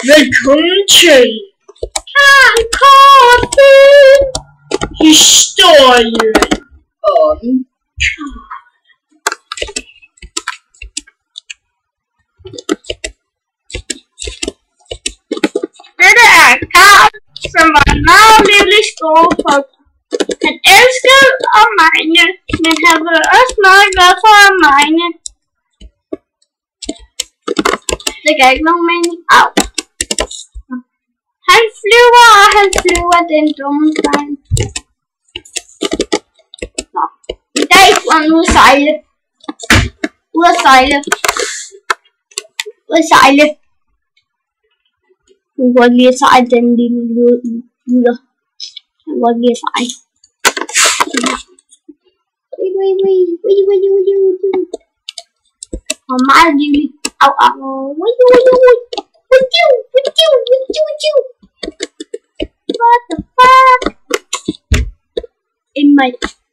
Velkommen til Karl Koffin, historien om Karl. Dette er Karl, som var en meget livlig skolefolk. Han elskede at mine, men han var også meget glad for at mine. Det gav ikke nogen mening. Au. Han flyver, den dumme dreng. Nå. I dag skulle han ud at sejle. Ud at sejle. Han kan godt lide at sejle, den lille luder. Han kan godt lide at sejle. Han er meget livlig. Au. What the fuck?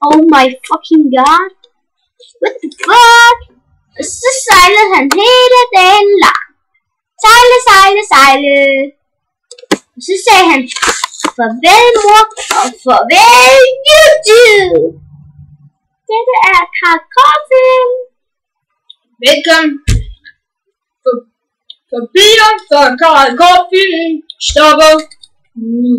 Oh my fucking god. What the fuck? Så sejlede han hele dagen lang. Sejle. Og så sagde han, farvel mor, og farvel YouTube. Dette er Karl Koffin. Velkommen. Forbi for Karl Koffin stopper nu.